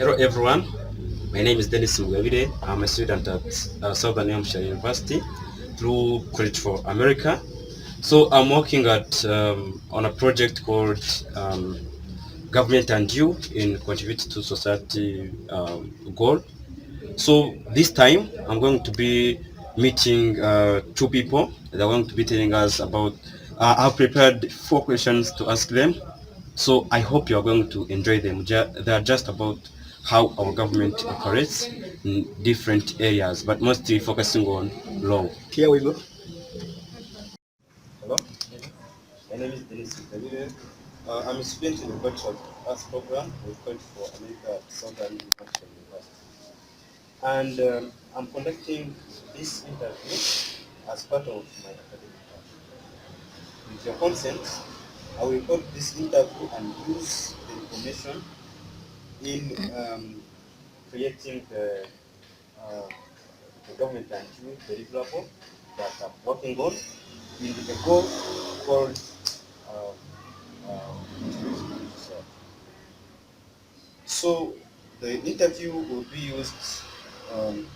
Hello everyone, my name is Dennis Mugabire. I'm a student at Southern New Hampshire University through College for America. So I'm working at on a project called Government and You in Contribute to Society goal. So this time I'm going to be meeting two people. They're going to be telling us about. I've prepared four questions to ask them. So I hope you are going to enjoy them. They are just about how our government operates in different areas, but mostly focusing on law. Here we go. Hello, my name is Dennis Mugabire. I'm a student in the Bachelor of Arts program with College for America at Southern New Hampshire University. And I'm conducting this interview as part of my academic work. With your consent, I will record this interview and use the information in creating uh, the government and you deliverable that I'm working on in the goal called um, contribution to society. So the interview will be used um,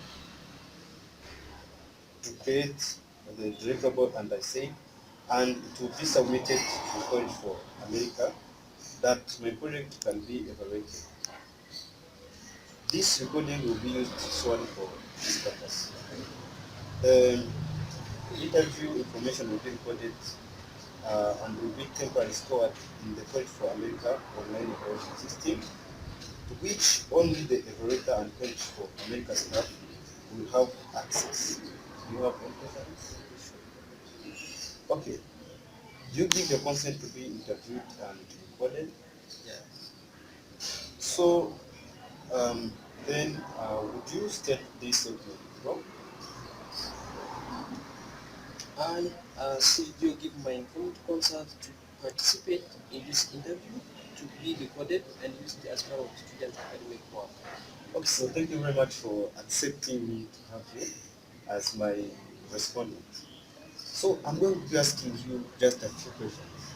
to create the deliverable, and I say, and it will be submitted to College for America that my project can be evaluated. This recording will be used solely for this purpose. The interview information will be recorded and will be temporarily stored in the College for America online evaluation system, to which only the evaluator and College for America staff will have access. Do you have any questions? Okay. Do you give your consent to be interviewed and recorded? Yes. So, um, then would you state this of your role? I, Sergio, give my informed consent to participate in this interview, to be recorded and used as part of student academic work. Okay, so thank you very much for accepting me to have you as my respondent. So I'm going to be asking you just a few questions.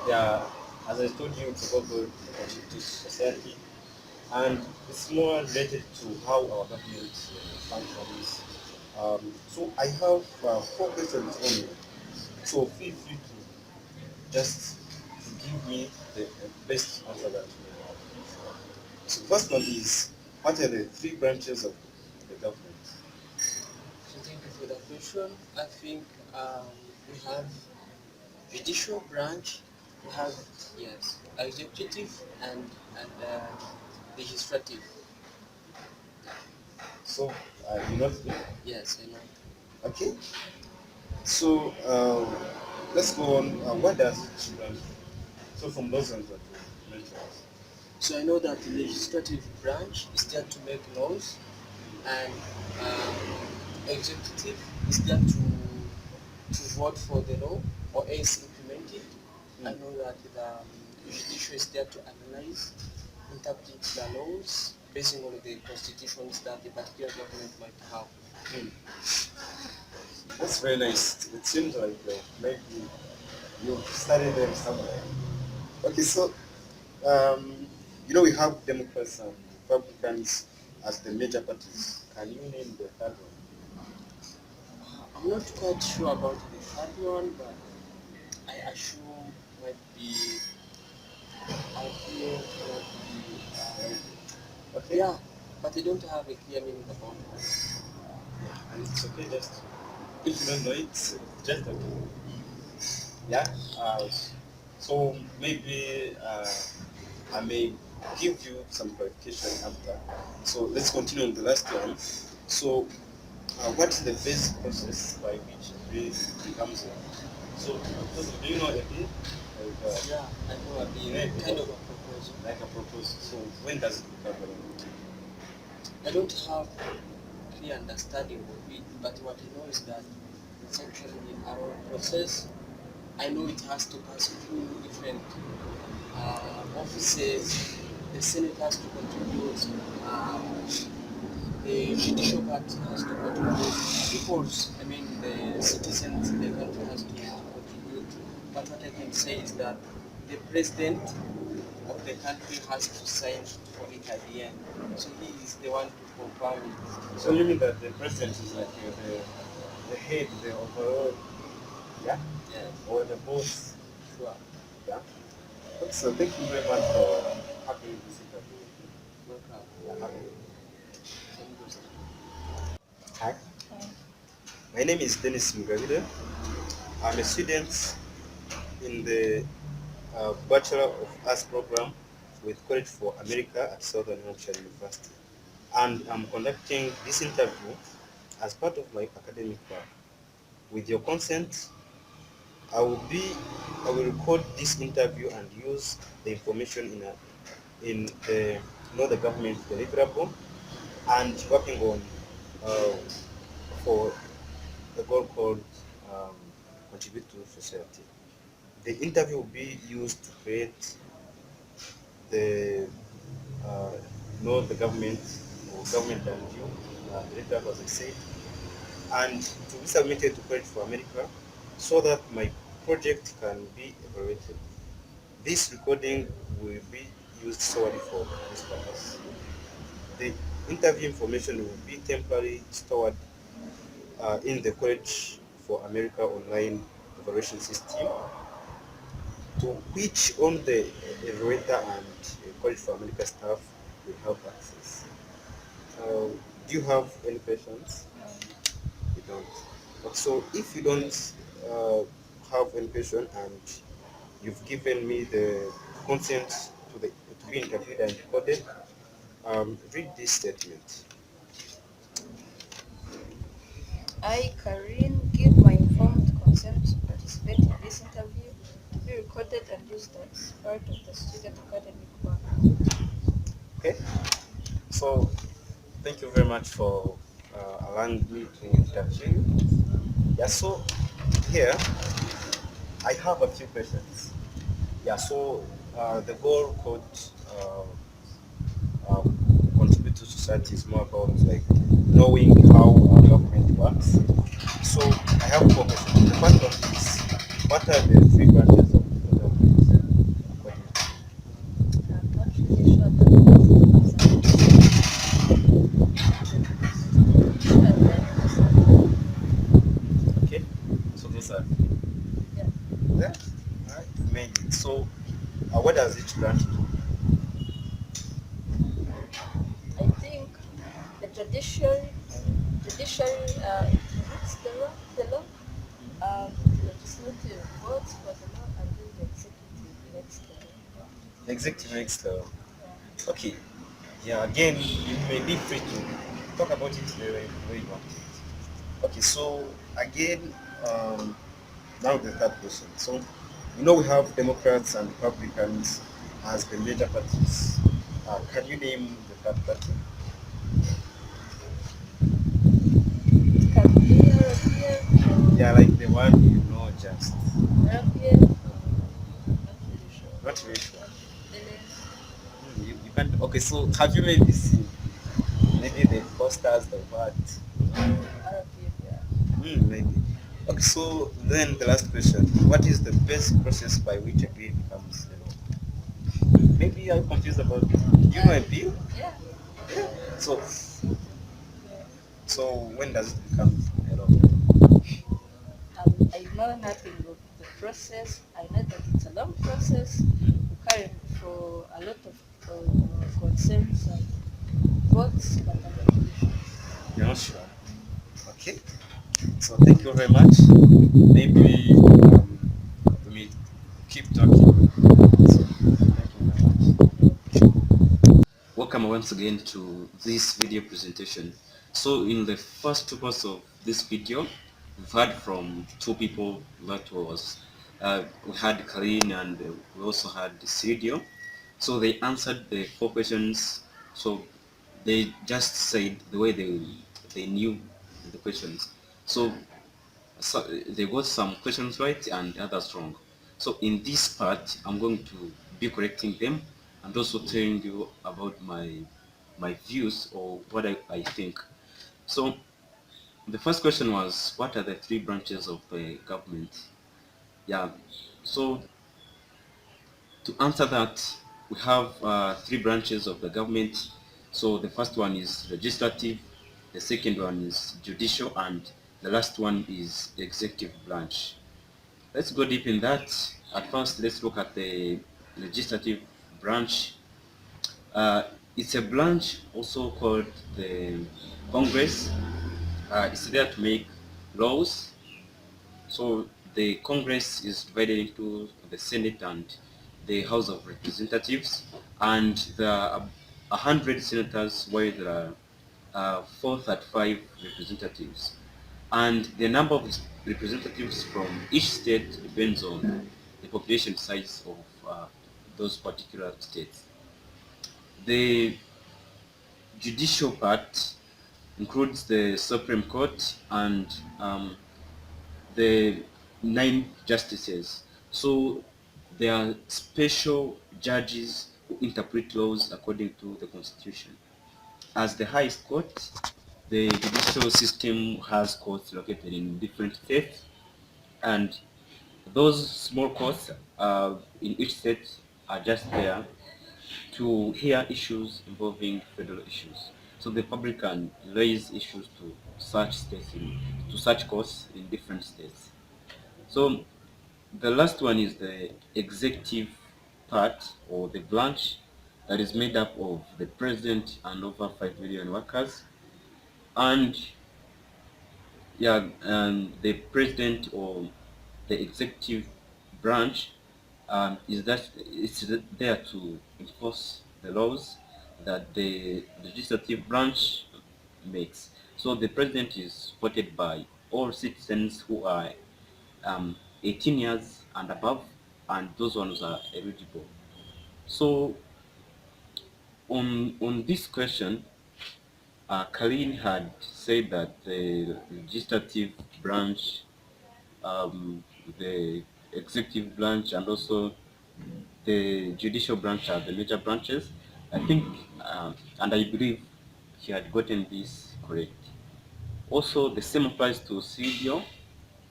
Yeah, as I told you, it's about the contribute to society, and it's more related to how our government functions. So I have four questions only. So feel free to just give me the best answer that you have. So first one is, what are the three branches of the government? So thank you for the question. I think we have judicial branch, we have, yes, executive and legislative. So you know, Yes, I know. okay. So let's go on. What does each branch do? So from those ones that you mentioned. So I know that the legislative branch is there to make laws, and executive is there to vote for the law or else implement it. I know that the judiciary is there to analyze, interpret the laws based on the constitutions that the particular government might have. Hmm. That's very nice. It seems like maybe you studied them somewhere. Okay, so we have Democrats and Republicans as the major parties. Can you name the third one? I'm not quite sure about the third one, but I assume might be, I think might be, Okay. yeah, but I don't have a clear meaning about it. And it's okay just if you don't know it, it's just okay. Yeah. So maybe I may give you some clarification after. So let's continue on the last one. So what is the basic process by which a bill becomes law? So do you know a bill? Yeah, I know a bit, kind of a proposal. Like a proposal. So when does it become law? I don't have clear understanding of it, but what I know is that it's actually a long process. I know it has to pass through different offices. The Senate has to contribute. The judicial part has to contribute. People's, I mean, the citizens in the country has to contribute. But what I can say is that the president the country has to sign for it at the end. So he is the one to confirm it. So you mean that the president is like the head, the overall, yeah, Yes. or the boss, Sure. yeah? So thank you very much for having this interview. Welcome. Yeah, having Can you go start? Hi, my name is Dennis Mugavide. I'm a student in the Bachelor of Arts program with College for America at Southern New Hampshire University. And I'm conducting this interview as part of my academic work. With your consent, I will be I will record this interview and use the information in the the government deliverable and working on uh, for a goal called um, contribute to society. The interview will be used to create the uh, the government or government and you, deliverable as I said, and to be submitted to College for America so that my project can be evaluated. This recording will be used solely for this purpose. The interview information will be temporarily stored in the College for America online evaluation system, to which only the evaluator and College for America staff will have access. Do you have any questions? You don't. Okay, so if you don't uh, have any question and you've given me the consent to be interviewed and recorded, read this statement. I, Karin, give my informed consent to participate in this interview, to be recorded and used as part of the student academic work. Okay. So thank you very much for allowing me to interview you. Yeah. So here I have a few questions. Yeah. So the goal code contribute to society is more about like knowing how our government works. So I have four questions. The first one is, what are the three branches of the government according to you? I'm not really sure about the Okay, so those are yeah. yeah, right, mainly. So what does each branch do? I think the judiciary implements the law, the legislative votes for the law, and then the executive makes the law. The executive makes the Yeah. okay. Yeah, again, you may be free to talk about it the way you want it. Okay, so again, now the third question. So, we have Democrats and Republicans as the major parties. Can you name the third party? Can be European, Yeah, like the one just. European, not really sure. Not really sure. Dennis, You can't. Okay, so have you maybe seen maybe the posters, the what? European, yeah. Maybe. Okay, so then the last question: what is the basic process by which a bill becomes a law? Maybe I'm confused about this. Do you know a bill? Yeah. So, so when does it become a law? I know nothing of the process. I know that it's a long process, requiring for a lot of consents and votes, but I'm not really sure. You're not sure. Okay. So thank you very much. Maybe we may keep talking. So thank you very much. Welcome once again to this video presentation. So in the first two parts of this video, we've heard from two people. That was we had Karin and we also had Sidio. So they answered the four questions. So they just said the way they knew the questions. So they got some questions right and others wrong. So in this part, I'm going to be correcting them and also telling you about my views or what I think. So the first question was, what are the three branches of the government? Yeah. So to answer that, we have three branches of the government. So the first one is legislative, the second one is judicial, and the last one is executive branch. Let's go deep in that. At first, let's look at the legislative branch. It's a branch also called the Congress. It's there to make laws. So the Congress is divided into the Senate and the House of Representatives, and there are 100 senators, while there are 435 representatives. And the number of representatives from each state depends on the population size of those particular states. The judicial part includes the Supreme Court and the 9 justices. So they are special judges who interpret laws according to the Constitution. As the highest court, the judicial system has courts located in different states, and those small courts in each state are just there to hear issues involving federal issues. So the public can raise issues to such courts in different states. So the last one is the executive part, or the branch, that is made up of the president and over 5 million workers. And the president or the executive branch is that it's there to enforce the laws that the legislative branch makes. So the president is voted by all citizens who are 18 years and above, and those ones are eligible. So on this question, Kalin had said that the legislative branch, the executive branch, and also the judicial branch are the major branches. I think, and I believe he had gotten this correct. Also, the same applies to CDO.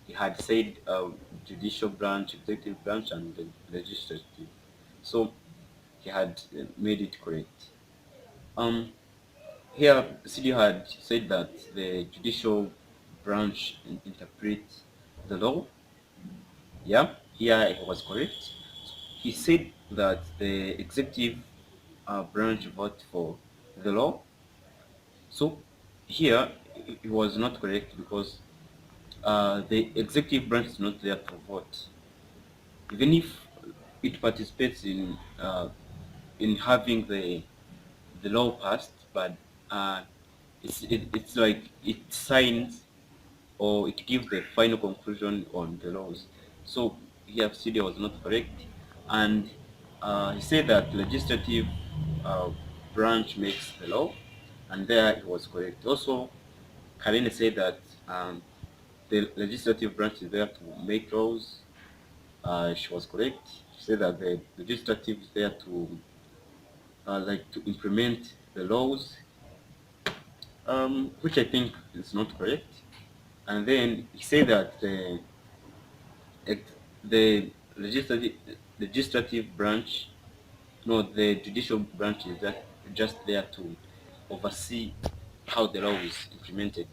He had said judicial branch, executive branch, and the legislative. So he had made it correct. Here, CDO had said that the judicial branch interprets the law. Yeah, here he was correct. He said that the executive branch vote for the law. So here he was not correct, because the executive branch is not there to vote, even if it participates in having the law passed, but it's like it signs or it gives the final conclusion on the laws. So here CDO was not correct, and he said that legislative branch makes the law, and there he was correct. Also, Karine said that the legislative branch is there to make laws. She was correct. She said that the legislative is there to to implement the laws, which I think is not correct. And then he said that the legislative branch, no, the judicial branch is just there to oversee how the law is implemented.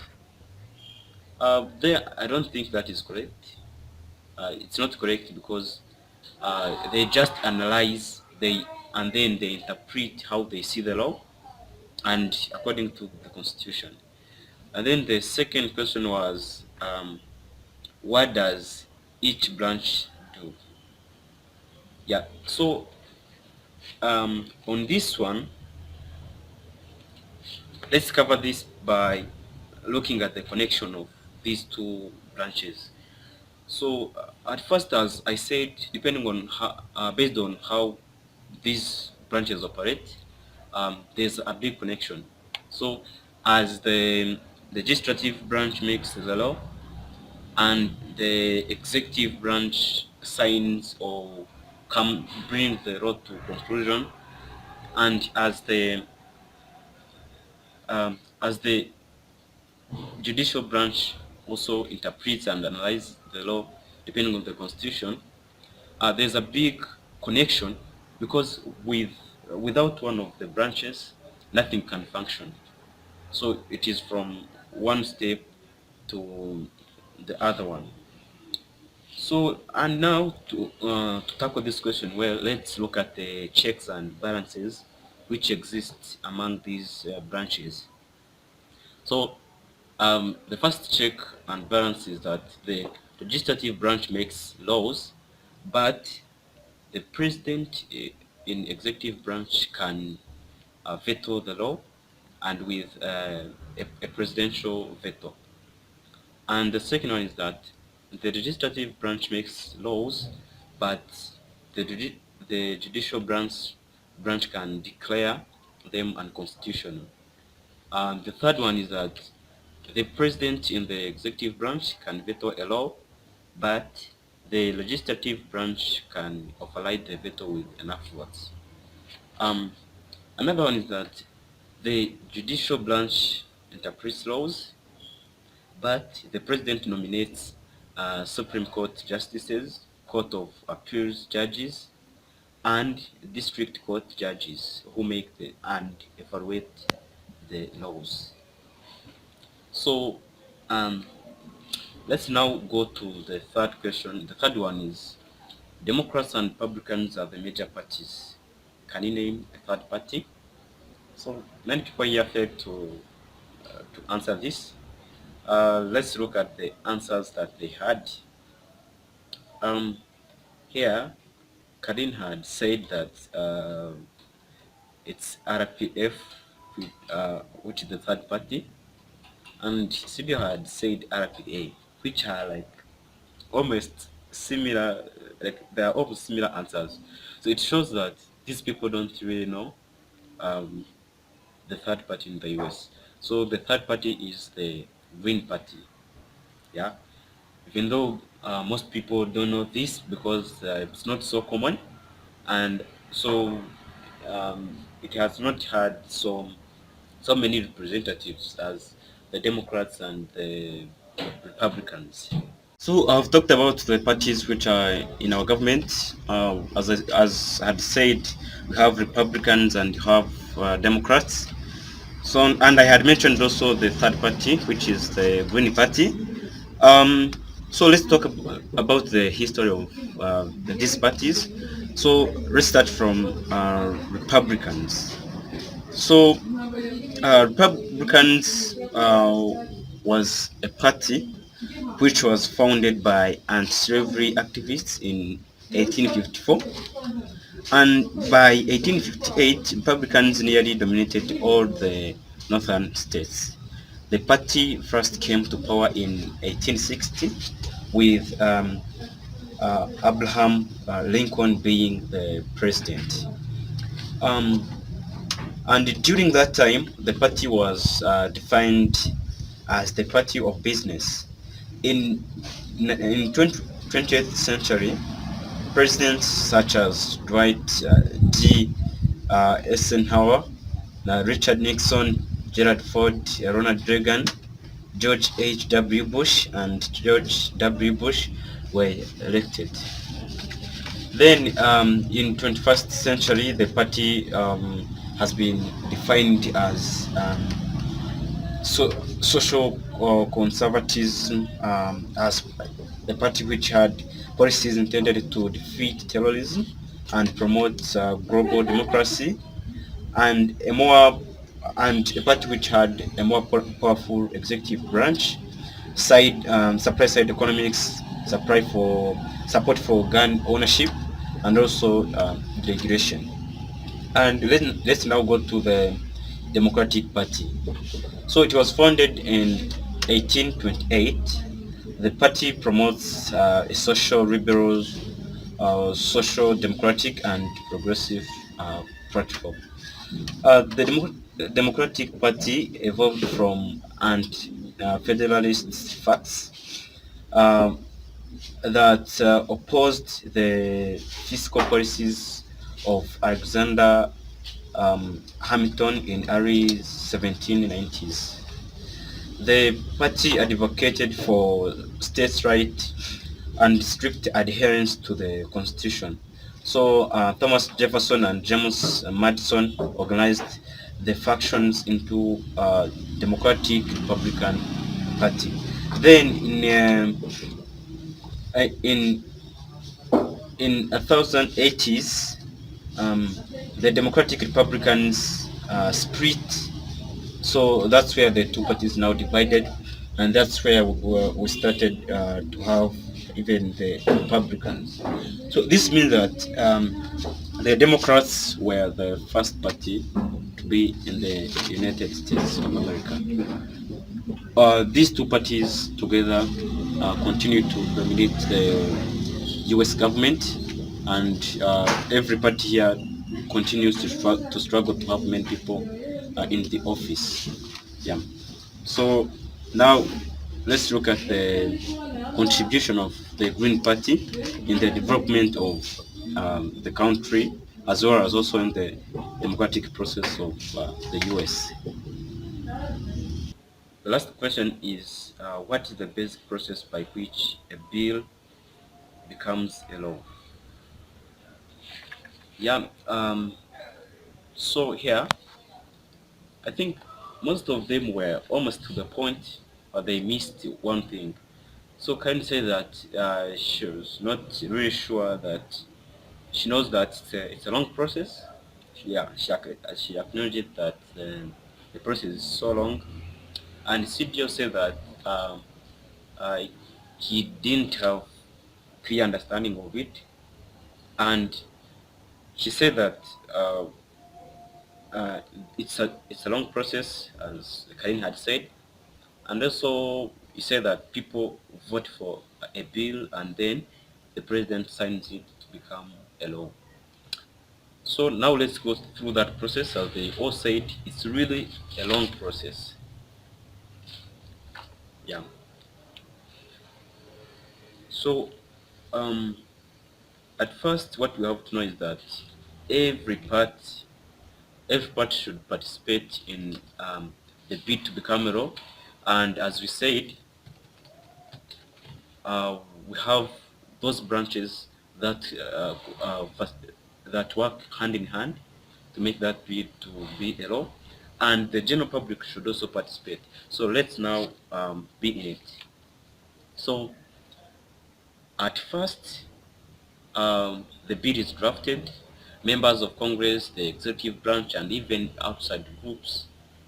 There, I don't think that is correct. It's not correct, because they just analyze, and then they interpret how they see the law and according to the Constitution. And then the second question was, what does each branch do? Yeah, so on this one, let's cover this by looking at the connection of these two branches. So at first, as I said, depending on how, based on how these branches operate, there's a big connection. So as the legislative branch makes the law, and the executive branch signs or bring the law to conclusion, and as the judicial branch also interprets and analyzes the law depending on the Constitution, there's a big connection because without one of the branches, nothing can function. So it is from one step to the other one. So, and now to tackle this question, well, let's look at the checks and balances which exist among these branches. So, the first check and balance is that the legislative branch makes laws, but the president in executive branch can veto the law, and with a presidential veto. And the second one is that the legislative branch makes laws, but the judicial branch can declare them unconstitutional. And the third one is that the president in the executive branch can veto a law, but the legislative branch can override the veto with enough votes. Um, Another one is that the judicial branch interprets laws, but the president nominates Supreme Court justices, Court of Appeals judges, and district court judges who make and evaluate the laws. So let's now go to the third question. The third one is Democrats and Republicans are the major parties. Can you name a third party? So many people here failed to answer this. Let's look at the answers that they had. Here, Karin had said that it's RPF, which is the third party, and Sibio had said RPA, which are like almost similar, like they are almost similar answers. So it shows that these people don't really know the third party in the US. So the third party is the Green Party. Yeah, even though most people don't know this because it's not so common, and so it has not had so many representatives as the Democrats and the Republicans. So I've talked about the parties which are in our government. As I had said, we have Republicans and we have Democrats. So, and I had mentioned also the third party, which is the Green Party. So let's talk about the history of these parties. So let's start from Republicans. So Republicans was a party which was founded by anti-slavery activists in 1854. And by 1858, Republicans nearly dominated all the northern states. The party first came to power in 1860 with Abraham Lincoln being the president. And during that time, the party was defined as the party of business. In 20th century, presidents such as Dwight D. Eisenhower, Richard Nixon, Gerald Ford, Ronald Reagan, George H.W. Bush, and George W. Bush were elected. Then in 21st century, the party has been defined as social conservatism, as the party which had policies intended to defeat terrorism and promote global democracy, and a party which had a more powerful executive branch, supply side economics, support for gun ownership, and also regulation. And let's now go to the Democratic Party. So it was founded in 1828. The party promotes a social liberal, social democratic, and progressive platform. The Democratic Party evolved from anti-federalist facts that opposed the fiscal policies of Alexander Hamilton in early 1790s. The party advocated for states' rights and strict adherence to the constitution. So Thomas Jefferson and James Madison organized the factions into Democratic Republican Party. Then in 1080s, the Democratic Republicans split. So that's where the two parties now divided, and that's where we started to have even the Republicans. So this means that the Democrats were the first party to be in the United States of America. These two parties together continue to dominate the U.S. government, and every party here continues to struggle to have many people in the office. Yeah. So now let's look at the contribution of the Green Party in the development of the country, as well as also in the democratic process of the US. The last question is, what is the basic process by which a bill becomes a law? Yeah, so here, I think most of them were almost to the point, but they missed one thing. So can you say that she was not really sure that she knows that it's a long process? Yeah, she acknowledged that the process is so long, and CDO said that uh, he didn't have clear understanding of it, and she said that it's a long process, as Karin had said, and also he said that people vote for a bill and then the president signs it to become a law. So now let's go through that process. As they all said, it's really a long process. Yeah. So at first, what we have to know is that every part, every part should participate in the bid to become a law. And as we said, we have those branches that that work hand in hand to make that bid to be a law, and the general public should also participate. So let's now be in it. So at first, the bill is drafted. Members of Congress, the executive branch, and even outside groups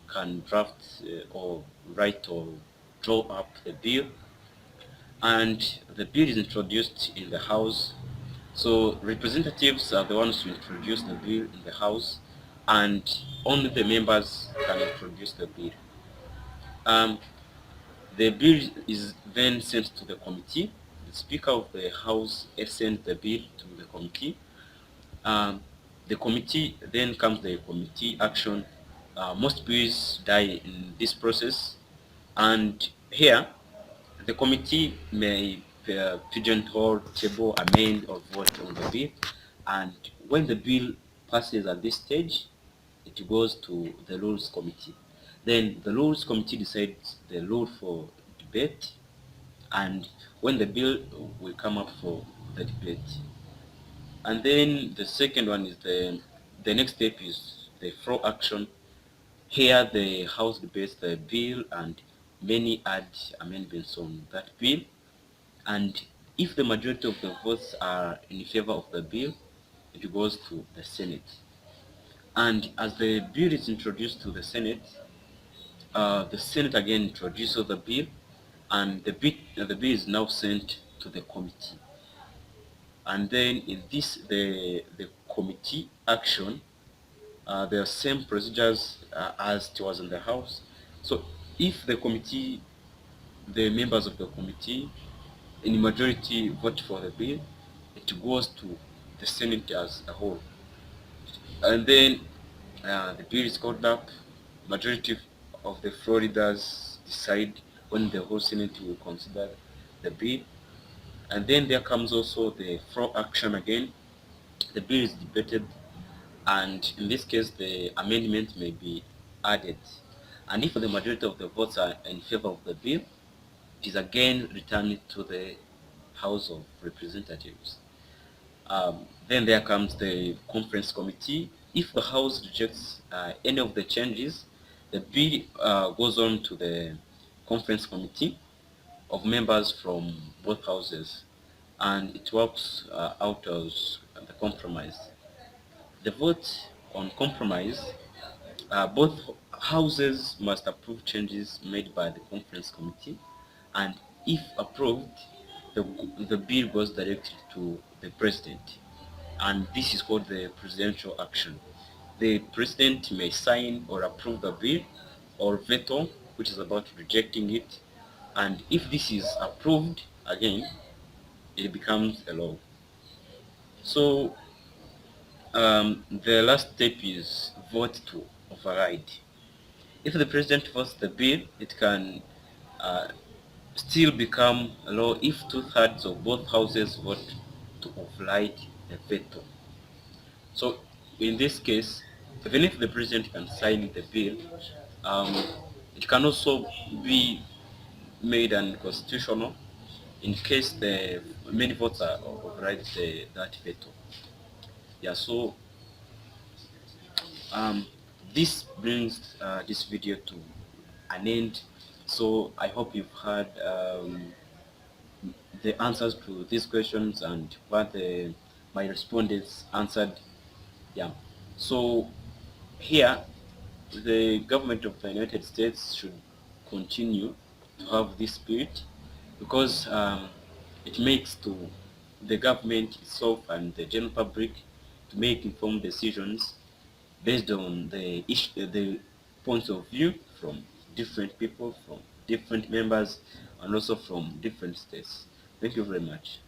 can draft or write or draw up the bill, and the bill is introduced in the House. So representatives are the ones who introduce the bill in the House, and only the members can introduce the bill. The bill is then sent to the committee. The Speaker of the House sends the bill to the committee. The committee then comes the committee action. Most bills die in this process, and here the committee may pigeonhole, table, amend, or vote on the bill. And when the bill passes at this stage, it goes to the rules committee. Then the rules committee decides the rule for debate, and when the bill will come up for the debate. And then the second one is the next step is the floor action. Here the House debates the bill and many add amendments on that bill. And if the majority of the votes are in favor of the bill, it goes to the Senate. And as the bill is introduced to the Senate again introduces the bill, and the bill is now sent to the committee. And then in this, the committee action, there are same procedures as it was in the House. So if the members of the committee in majority vote for the bill, it goes to the Senate as a whole. And then the bill is called up. Majority of the floor leaders decide when the whole Senate will consider the bill. And then there comes also the floor action again. The bill is debated, and in this case the amendment may be added. And if the majority of the votes are in favor of the bill, it is again returned to the House of Representatives. Then there comes the conference committee. If the House rejects any of the changes, the bill goes on to the conference committee of members from both houses, and it works out as the compromise. The vote on compromise, both houses must approve changes made by the conference committee, and if approved, the bill goes directly to the president, and this is called the presidential action. The president may sign or approve the bill or veto, which is about rejecting it, and if this is approved, again, it becomes a law. So the last step is vote to override. If the president votes the bill, it can uh, still become a law if two-thirds of both houses vote to override the veto. So in this case, even if the president can sign the bill, um, it can also be made unconstitutional in case the many votes are override that veto. Yeah, so this brings this video to an end. So I hope you've heard the answers to these questions and what my respondents answered. Yeah. So here, the government of the United States should continue to have this spirit, because it makes to the government itself and the general public to make informed decisions based on the points of view from different people, from different members, and also from different states. Thank you very much.